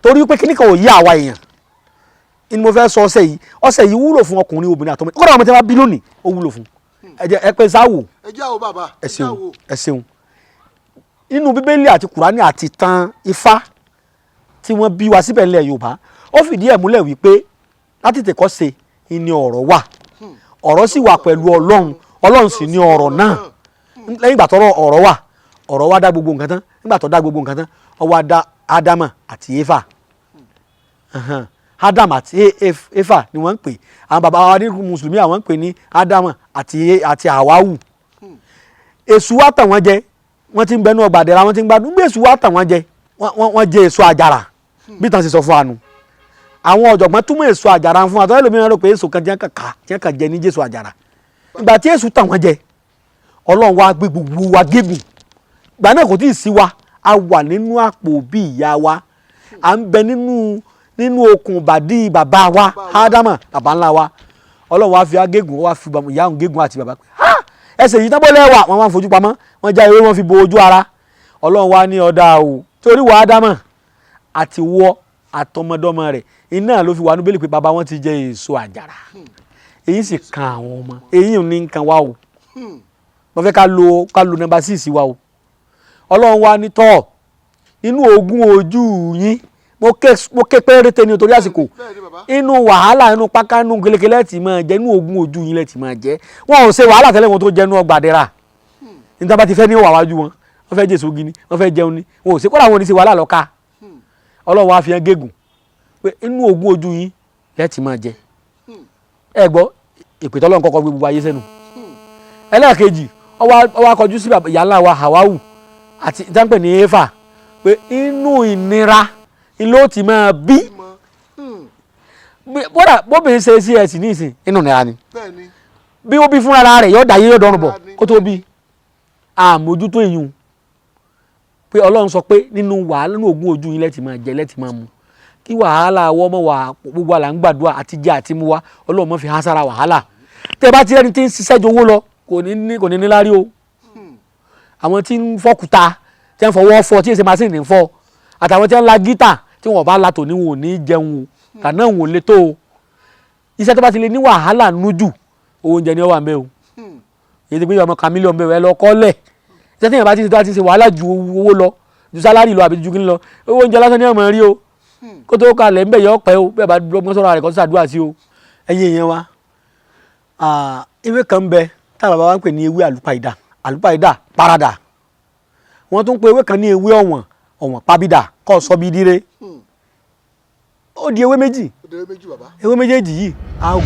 torí pé kíní kan ò yí àwa èèyàn ni mo fẹ́ sọ ọ̀sẹ̀ yìí wúlò fún ọkùnrin obìnrin àtọmọ kódà àwọn tí wọ́n bí lónìí ó wúlò fún ẹ pé sáwò ẹ jẹ́ àwò bàbá ẹ ṣeun nínú bíbélì àti kùránì àti tàn ifá tí wọ́n bí wa síbẹ̀ nílẹ̀ yorùbá ó fìdí ẹ̀ múlẹ̀ wípé láti tèkọ́ ṣe ni ọ̀rọ̀ wà ọ̀rọ̀ sì wà pẹ̀lú ọlọ́run sì ni ọ̀rọ̀ náà lẹ́yìn ìgbà tọ́rọ̀ ọ̀rọ̀ wá dá gbogbo nǹkan tán nígbà tó dá gbogbo nǹkan tán ó wá dá ádámà àti éfà ádámà àti éfà ni wọ́n ń pè àwọn bàbá wa ní mùsùlùmí àwọn ń pè ní ádámà àti àwáwù èṣù wá tàn wọ́n jẹ wọ́n ti ń bẹnu ọgbà àdẹ̀ra wọ́n ti ń gbádùn gbé èṣù wá tàn wọ́n jẹ wọ́n jẹ èso àjàrà bí tàn sì sọ fún wa nù àwọn ọ̀jọ̀gbọ́n túmọ̀ èso àjàrà fún wa tọ́lẹ̀ lómi rò pé èso kan tí wọ́n kàn jẹ ní jésù àjàrà ìgbà tí èṣù tàn wọ́n jẹ ọlọ́run wa gbé gbogbo wa gégùn ìgbà náà kò tí ì sí wa a wà nínú àpò bí ìyá wa à ń bẹ nínú okùn bàdí bàbá wa ádámà bàbá ńlá wa ọlọ́run wa fi agégùn wa fi ìyá òun gégùn àti bàbá pé ẹsẹ̀ yìí tábọ́ lẹ́wà wọ́n máa ń fojú pamọ́ wọ́n já ewé wọn fi bo ojú ara ọlọ́run wa ní ọ̀dà o torí wà ádámà àti wọ́ àtọmọdọ́mọ rẹ̀ iná ló fi wà ní bẹ́ẹ̀lì pé bàbá wọn ti jẹ èso àjàrà èyí sì kan àwọn ọmọ èyí ò ní nǹkan wa o wọ́n fẹ́ ká lo nọ́mbà 6 wa o ọlọ́run wa ní tọ́ inú ogún ojú yín mo ké péréte ní torí àsìkò inú wàhálà inú páká inú kelekele lẹ́tì máa jẹ inú ogún ojú yín lẹ́tì máa jẹ wọn ò ṣe wàhálà tẹ́lẹ̀ wọn tó jẹ inú ọgbà àdẹ́rà níta bá ti fẹ́ ní wàwájú wọn wọ́n fẹ́ jèso gini wọ́n fẹ́ jẹun ni wọn ò ṣe kódà wọn ò ní ṣe wàhálà lọ́ka ọlọ́run wa fi hàn gégùn pé inú ogún ojú yín lẹ́tì máa jẹ ẹ gbọ́ ìpè tọ́lọ́run kọ́kọ́ gbé gbogbo ayé sẹ́nu ẹlẹ́ẹ̀kejì ọwọ́ akọjú sí ìyá ńlá wa Háwáwù àti ìtànpẹ̀ ní éfà pé inú ìnira ló ti máa bí bóbìnrin ṣe sí ẹ̀sìn ní ìsìn inú ìnira ni bí ó bí fúnra rẹ̀ yóò dáyé yóò dọ̀rùn bọ̀ kó tó bí àmójútó èyún pé ọlọ́run sọ pé nínú wàhálà nínú ogún ojú yín lẹ́tì máa jẹ lẹ́tì máa mu kí wàhálà wọ́ mọ́ wà gbogbo àlà ń gbàdúrà àti jẹ àti mu wá ọlọ́run mọ́ fi há sára wàhálà tẹ́ bá ti rẹ́ni tí ń ṣiṣẹ́ jowó lọ kò ní níláárí o àwọn tí ń fọ́kúta tí ń fọwọ́ fọ tí èsè masínì ń fọ àtàwọn tí ń la gítà tí wọn bá la tò ní wọn ò ní jẹun o tànà wọn ò lè tó o iṣẹ́ tó bá ti lè ní wàhálà nújù oúnjẹ ni ó wà ń bẹ o èyí ti gbé ọmọ kan mílíọ̀nù bẹ́ẹ̀ lọ kọ́lẹ̀ iṣẹ́ tí yẹn bá ti ṣe wàhálà ju owó lọ ju sálárì lọ àbí ju kí n lọ owó oúnjẹ lásán ni ọmọ rí o kó tó kalẹ̀ ń bẹ̀ yọ pẹ́ o bẹ́ẹ̀ bá dọ́gbọ́n sọ̀rọ̀ rẹ̀ kó sàdúrà sí o ẹ̀yin èèyàn wa ewé kan ń bẹ tá bàbá wa ń pè ní ewé àlùpàìdà parada wọ́n tún pe ewé kan ní ewé ọ̀wọ̀n pabida kọ́ sọ bí dire ó di ewé méjì ewé méjèèjì yìí á gùn.